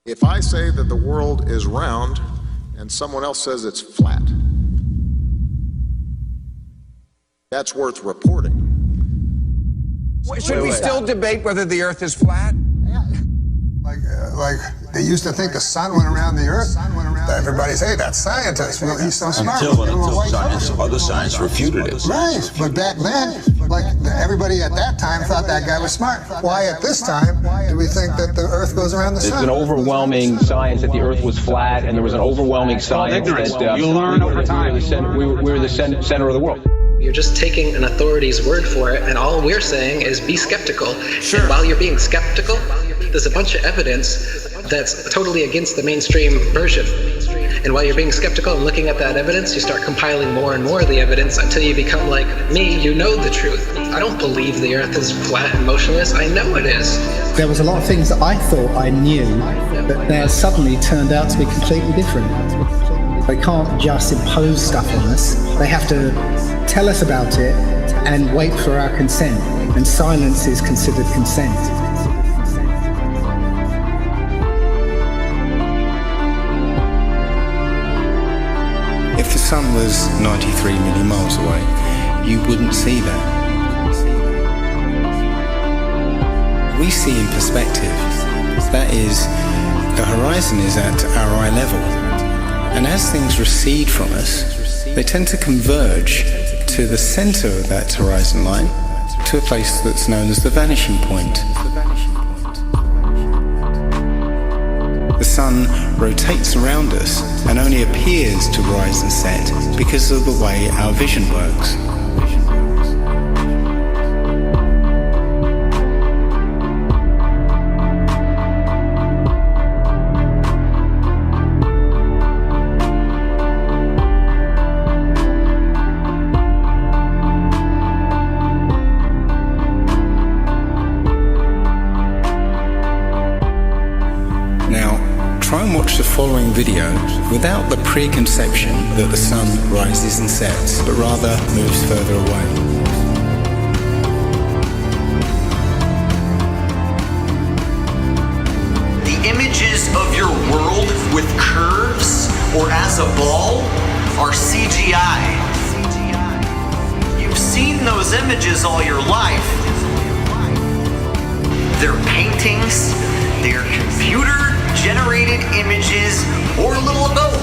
If I say that the world is round and someone else says it's flat, that's worth reporting. Should we still debate whether the Earth is flat? Like they used to think the sun went around the Earth. Everybody say that's scientist. Well, he's so smart. Until other science refuted it. Right, but back then, like everybody at that time thought that guy was smart. Why at this time do we think that the Earth goes around the sun? There's an overwhelming science that the Earth was flat, and there was an overwhelming science that you'll learn over time. We were the center of the world. You're just taking an authority's word for it, and all we're saying is be skeptical. Sure. And while you're being skeptical, there's a bunch of evidence that's totally against the mainstream version. And while you're being skeptical and looking at that evidence, you start compiling more and more of the evidence until you become like me, you know the truth. I don't believe the Earth is flat and motionless. I know it is. There was a lot of things that I thought I knew that now suddenly turned out to be completely different. They can't just impose stuff on us. They have to tell us about it and wait for our consent. And silence is considered consent. If the sun was 93 million miles away, you wouldn't see that. We see in perspective. That is, the horizon is at our eye level. And as things recede from us, they tend to converge to the center of that horizon line, to a place that's known as the vanishing point. The sun rotates around us and only appears to rise and set because of the way our vision works. Try and watch the following video without the preconception that the sun rises and sets, but rather moves further away. The images of your world with curves or as a ball are CGI. You've seen those images all your life. They're paintings, they're computer-generated images, or a little of both.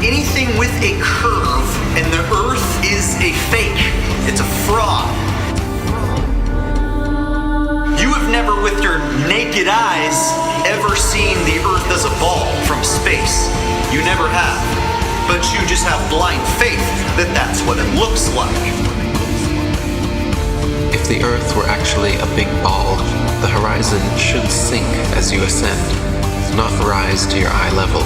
Anything with a curve and the Earth is a fake. It's a fraud. You have never with your naked eyes ever seen the Earth as a ball from space. You never have. But you just have blind faith that that's what it looks like. If the Earth were actually a big ball, the horizon should sink as you ascend, not rise to your eye level,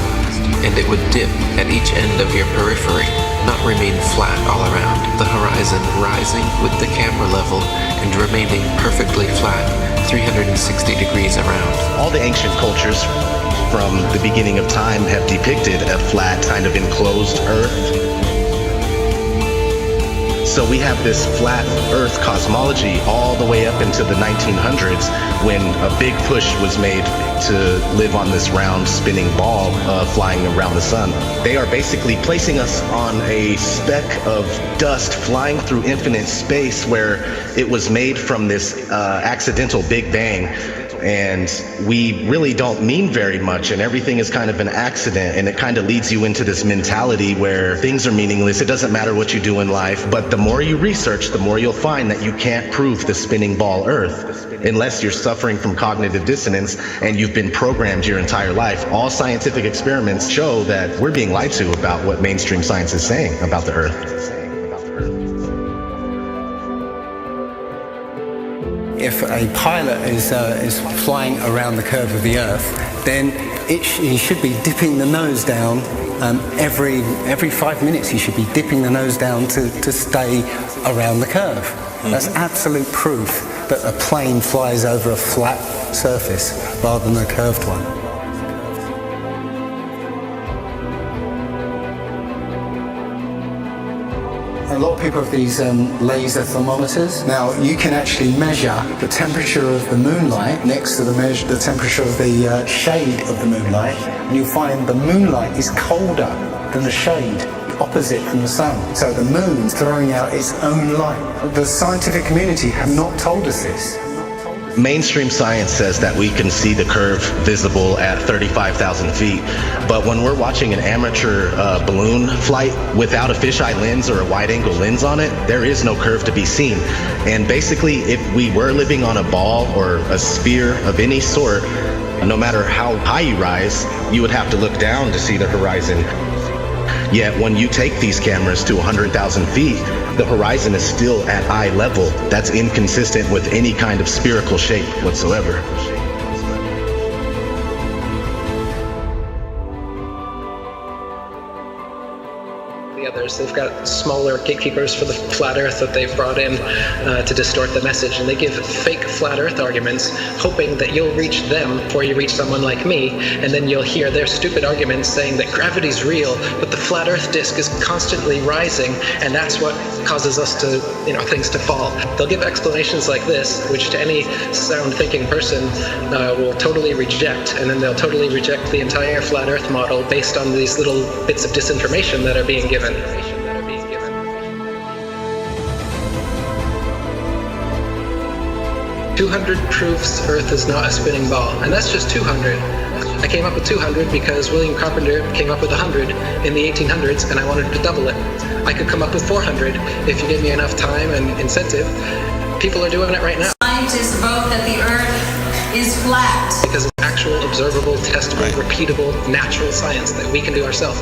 and it would dip at each end of your periphery, not remain flat all around, the horizon rising with the camera level and remaining perfectly flat 360 degrees around. All the ancient cultures from the beginning of time have depicted a flat, kind of enclosed Earth. So we have this flat Earth cosmology all the way up into the 1900s when a big push was made to live on this round spinning ball flying around the sun. They are basically placing us on a speck of dust flying through infinite space where it was made from this accidental Big Bang. And we really don't mean very much, and everything is kind of an accident, and it kind of leads you into this mentality where things are meaningless. It doesn't matter what you do in life, but the more you research, the more you'll find that you can't prove the spinning ball Earth unless you're suffering from cognitive dissonance and you've been programmed your entire life. All scientific experiments show that we're being lied to about what mainstream science is saying about the Earth. If a pilot is flying around the curve of the Earth, then he should be dipping the nose down every 5 minutes. He should be dipping the nose down to stay around the curve. That's absolute proof that a plane flies over a flat surface rather than a curved one. lot of people have these laser thermometers. Now, you can actually measure the temperature of the moonlight next to the temperature of the shade of the moonlight, and you'll find the moonlight is colder than the shade opposite from the sun. So the moon's throwing out its own light. The scientific community have not told us this. Mainstream science says that we can see the curve visible at 35,000 feet, but when we're watching an amateur balloon flight without a fisheye lens or a wide-angle lens on it, there is no curve to be seen. And basically, if we were living on a ball or a sphere of any sort, no matter how high you rise, you would have to look down to see the horizon. Yet when you take these cameras to 100,000 feet, the horizon is still at eye level. That's inconsistent with any kind of spherical shape whatsoever. Others. They've got smaller gatekeepers for the flat earth that they've brought in to distort the message, and they give fake flat earth arguments hoping that you'll reach them before you reach someone like me, and then you'll hear their stupid arguments saying that gravity's real, but the flat earth disk is constantly rising, and that's what causes us to, things to fall. They'll give explanations like this, which to any sound thinking person will totally reject, and then they'll totally reject the entire flat earth model based on these little bits of disinformation that are being given. 200 proofs Earth is not a spinning ball, and that's just 200. I came up with 200 because William Carpenter came up with 100 in the 1800s, and I wanted to double it. I could come up with 400 if you give me enough time and incentive. People are doing it right now. Scientists vote that the Earth is flat. Because of actual, observable, testable, repeatable, natural science that we can do ourselves.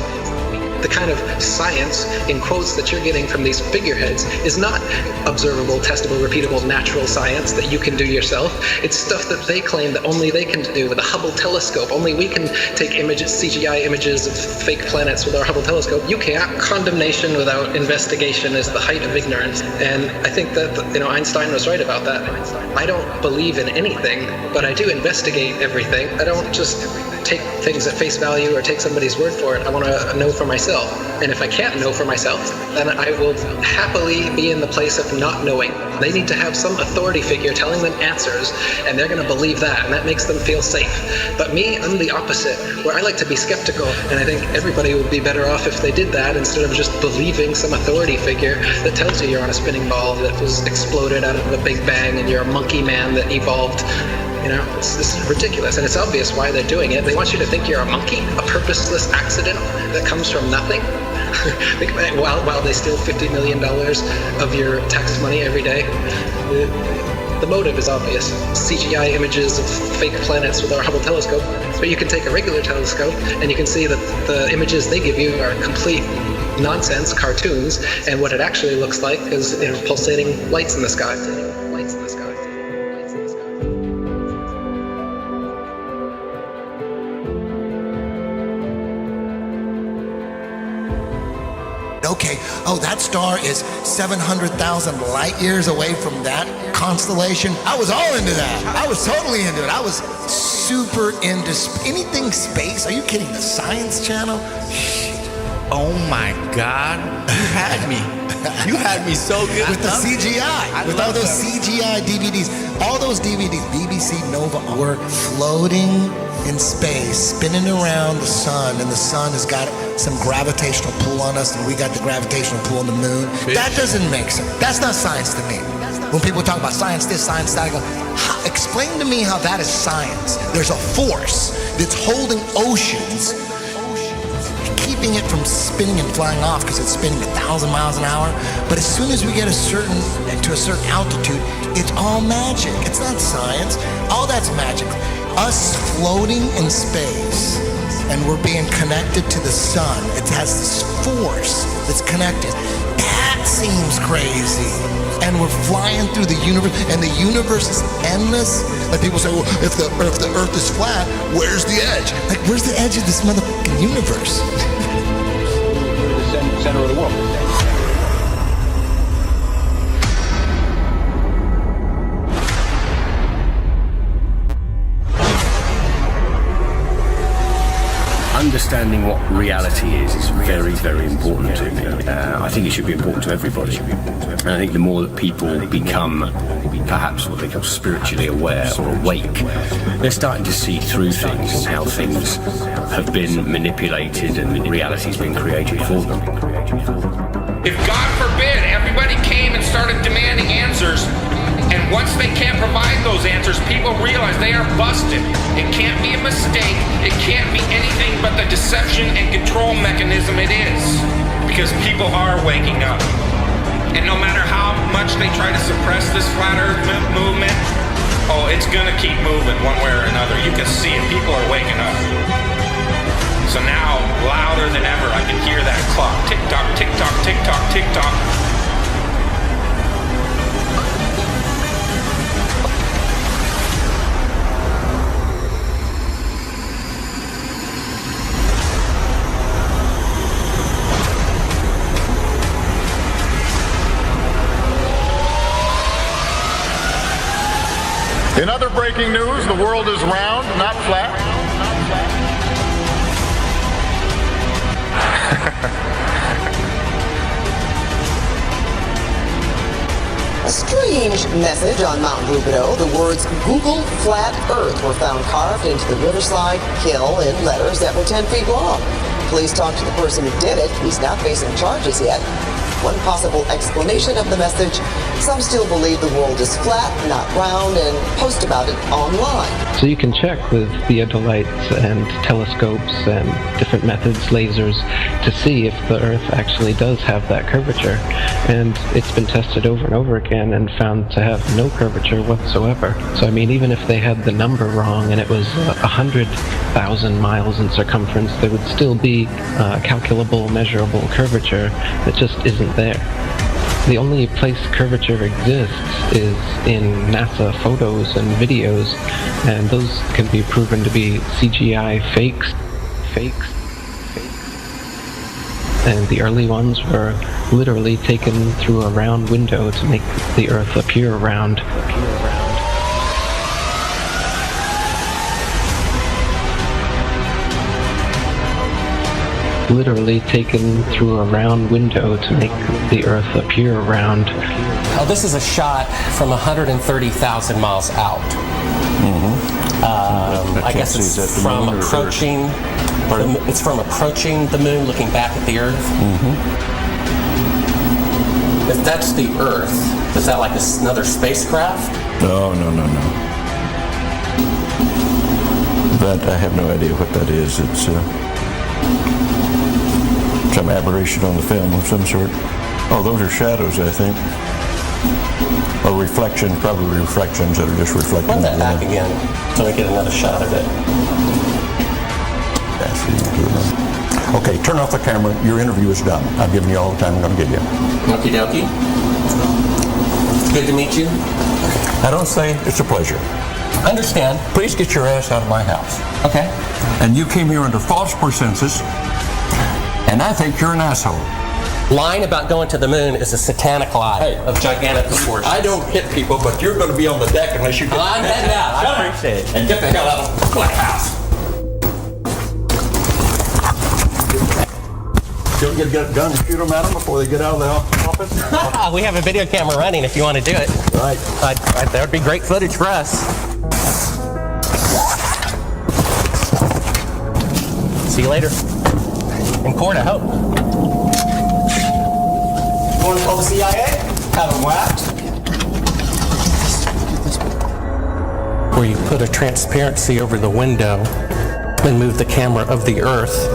The kind of science, in quotes, that you're getting from these figureheads is not observable, testable, repeatable, natural science that you can do yourself. It's stuff that they claim that only they can do with a Hubble telescope. Only we can take images, CGI images of fake planets with our Hubble telescope. You can't. Condemnation without investigation is the height of ignorance. And I think that, Einstein was right about that. I don't believe in anything, but I do investigate everything. I don't just take things at face value or take somebody's word for it. I want to know for myself. And if I can't know for myself, then I will happily be in the place of not knowing. They need to have some authority figure telling them answers, and they're going to believe that, and that makes them feel safe. But me, I'm the opposite, where I like to be skeptical, and I think everybody would be better off if they did that instead of just believing some authority figure that tells you you're on a spinning ball that was exploded out of a big bang and you're a monkey man that evolved. It's ridiculous, and it's obvious why they're doing it. They want you to think you're a monkey, a purposeless accident that comes from nothing. while they steal $50 million of your tax money every day. The motive is obvious. CGI images of fake planets with our Hubble telescope. But you can take a regular telescope and you can see that the images they give you are complete nonsense, cartoons, and what it actually looks like is pulsating lights in the sky. Okay, that star is 700,000 light years away from that constellation. I was all into that. I was totally into it. I was super into anything space. Are you kidding? The Science Channel? Oh my God, you had me. You had me so good. With the CGI, with all those CGI DVDs. All those DVDs, BBC Nova, were floating in space, spinning around the sun, and the sun has got some gravitational pull on us, and we got the gravitational pull on the moon. That doesn't make sense. That's not science to me. When people talk about science this, science that, I go, explain to me how that is science. There's a force that's holding oceans, keeping it from spinning and flying off because it's spinning 1,000 miles an hour. But as soon as we get to a certain altitude, it's all magic. It's not science. All that's magic. Us floating in space, and we're being connected to the sun. It has this force that's connected. That seems crazy. And we're flying through the universe, and the universe is endless. Like people say, well, if the Earth is flat, where's the edge? Like, where's the edge of this motherfucking universe? We're the center of the world. understanding what reality is very, very important to me. I think it should be important to everybody. And I think the more that people become perhaps what they call spiritually aware or awake, they're starting to see through things and how things have been manipulated and reality's been created for them. If God forbid everybody came and started demanding answers, and once they can't provide those answers, people realize they are busted. It can't be a mistake. It can't be anything but the deception and control mechanism it is. Because people are waking up. And no matter how much they try to suppress this flat earth movement, oh, it's gonna keep moving one way or another. You can see it. People are waking up. So now, louder than ever, I can hear that clock. Tick-tock, tick-tock, tick-tock, tick-tock. In other breaking news, the world is round, not flat. A strange message on Mount Rubidoux. The words Google Flat Earth were found carved into the Riverside Hill in letters that were 10 feet long. Police talked to the person who did it. He's not facing charges yet. One possible explanation of the message: some still believe the world is flat, not round, and post about it online. So you can check with theodolites and telescopes and different methods, lasers, to see if the Earth actually does have that curvature. And it's been tested over and over again and found to have no curvature whatsoever. So I mean, even if they had the number wrong and it was 100,000 miles in circumference, there would still be a calculable, measurable curvature that just isn't there. The only place curvature exists is in NASA photos and videos, and those can be proven to be CGI fakes. And the early ones were literally taken through a round window to make the Earth appear round. Literally taken through a round window to make the Earth appear round. Oh, this is a shot from 130,000 miles out. I guess it's from approaching. It's from approaching the moon, looking back at the Earth. If that's the Earth, is that like another spacecraft? No. That I have no idea what that is. It's some aberration on the film of some sort. Oh, those are shadows, I think. Or reflections, probably reflections that are just reflecting. Run that back again so we get another shot of it. Okay, turn off the camera. Your interview is done. I've given you all the time I'm going to give you. Okie dokie. Good to meet you. I don't say it's a pleasure. Understand. Please get your ass out of my house. Okay. And you came here under false pretenses, and I think you're an asshole. Lying about going to the moon is a satanic lie of gigantic proportions. I don't hit people, but you're going to be on the deck unless you get... I'm heading out. I appreciate it. And get the hell out of my house. Don't you get a gun and shoot them at them before they get out of the office? We have a video camera running if you want to do it. Right. That would be great footage for us. See you later. In court, I hope. Want to call the CIA? Have them whacked? Where you put a transparency over the window and move the camera of the Earth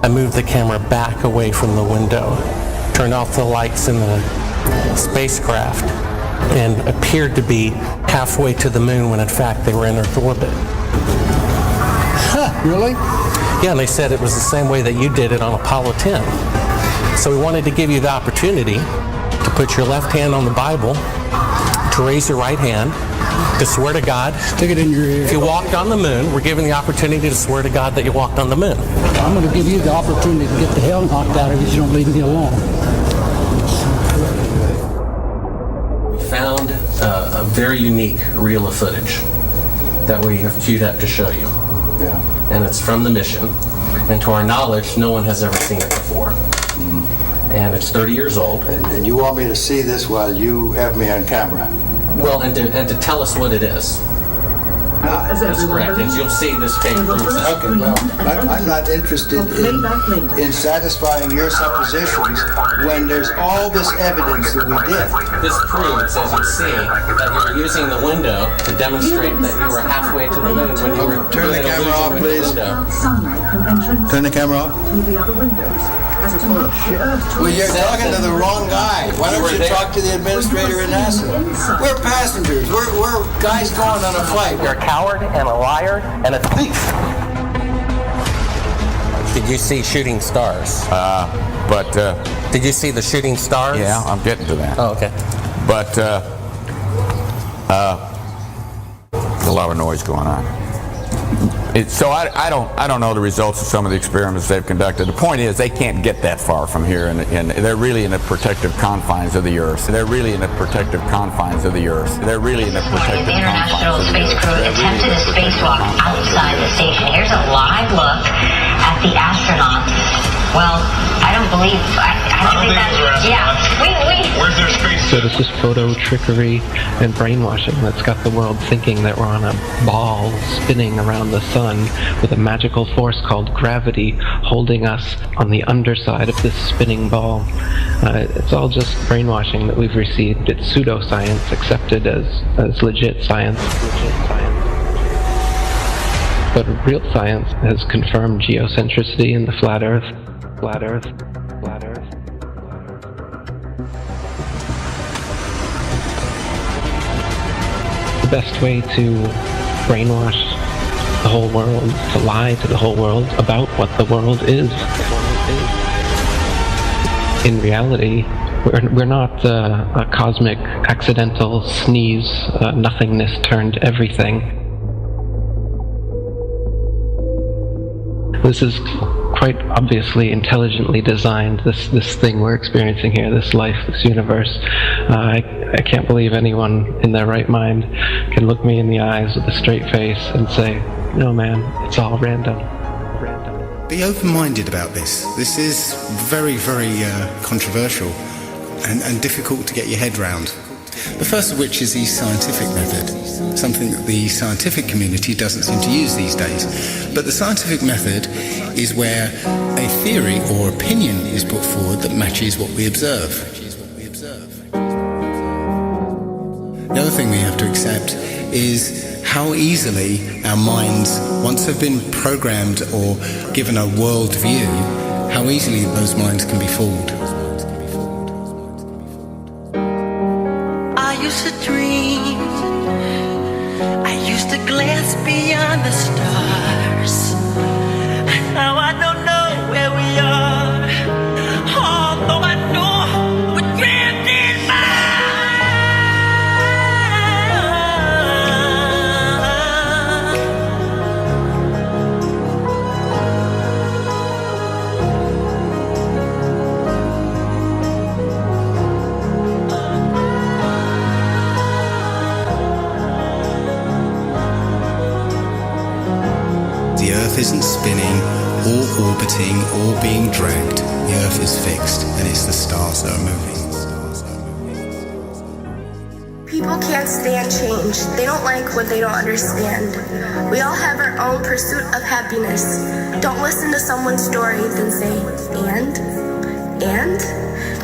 and move the camera back away from the window. Turn off the lights in the spacecraft and appeared to be halfway to the moon when in fact they were in Earth orbit. Huh, really? Yeah, and they said it was the same way that you did it on Apollo 10. So we wanted to give you the opportunity to put your left hand on the Bible, to raise your right hand, to swear to God. Stick it in your ear. If you walked on the moon, we're giving the opportunity to swear to God that you walked on the moon. I'm going to give you the opportunity to get the hell knocked out of you if you don't leave me alone. We found a very unique reel of footage that we have queued up to show you. Yeah. And it's from the mission. And to our knowledge, no one has ever seen it before. And it's 30 years old. And you want me to see this while you have me on camera? Well, and to tell us what it is. That's correct. And you'll see this tape proves that. Okay, well, I'm not interested in satisfying your suppositions when there's all this evidence that we did. This proves, as you see, that you were using the window to demonstrate that you were halfway to the moon when you were Turn the camera off, please. Turn the camera off. Well, you're talking to the wrong guy. Why don't you talk to the administrator at NASA? We're passengers. We're guys going on a flight. You're a coward and a liar and a thief. Did you see shooting stars? Did you see the shooting stars? Yeah, I'm getting to that. Oh, okay. But there's a lot of noise going on. So I don't know the results of some of the experiments they've conducted. The point is they can't get that far from here, and they're really in the protective confines of the Earth. They're really in the protective confines of the Earth. They're really in the protective International confines of the Space Earth. Crew attempted a spacewalk outside the station. Here's a live look at the astronauts. Well, I don't believe that's. Yeah, Where's their space? So this is photo trickery and brainwashing that's got the world thinking that we're on a ball spinning around the sun with a magical force called gravity holding us on the underside of this spinning ball. It's all just brainwashing that we've received. It's pseudoscience accepted as legit science. But real science has confirmed geocentricity in the flat Earth. Flat Earth. Flat Earth. The best way to brainwash the whole world, to lie to the whole world about what the world is. In reality, we're not a cosmic accidental sneeze, nothingness turned everything. This is quite obviously intelligently designed, this thing we're experiencing here, this life, this universe. I can't believe anyone in their right mind can look me in the eyes with a straight face and say, no man, it's all random. Be open-minded about this. This is very, very controversial and difficult to get your head round. The first of which is the scientific method, something that the scientific community doesn't seem to use these days. But the scientific method is where a theory or opinion is put forward that matches what we observe. The other thing we have to accept is how easily our minds, once they've been programmed or given a world view, how easily those minds can be fooled. I used to dream, I used to glance beyond the stars. Now I don't know where we are, although I know we're drifting by. The Earth isn't spinning or orbiting or being dragged. The Earth is fixed, and it's the stars that are moving. People can't stand change. They don't like what they don't understand. We all have our own pursuit of happiness. Don't listen to someone's story, then say,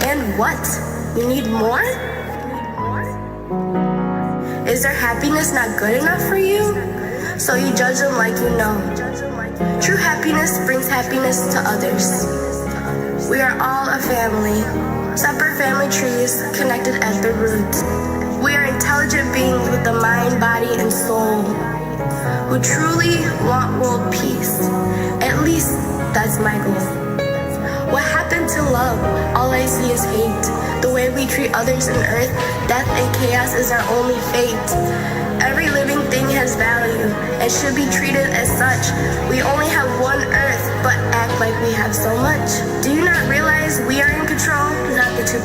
and what? You need more? Is their happiness not good enough for you? So you judge them like you know. True happiness brings happiness to others. We are all a family, separate family trees connected at the roots. We are intelligent beings with the mind, body, and soul who truly want world peace. At least that's my goal. What happened to love? All I see is hate. The way we treat others on earth, death and chaos is our only fate. Every living thing has value and should be treated as such. We only have one earth, but act like we have so much. Do you not realize we are in control, not the 2%,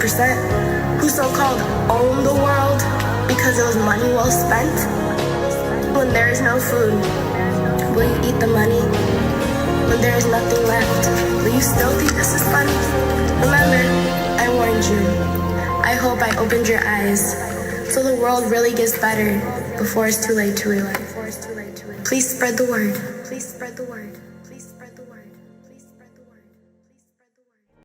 who so-called own the world because it was money well spent? When there is no food, will you eat the money? when there is nothing left. Will you still think this is funny? Remember, I warned you. I hope I opened your eyes so the world really gets better before it's too late to realize. Please spread the word. Please spread the word.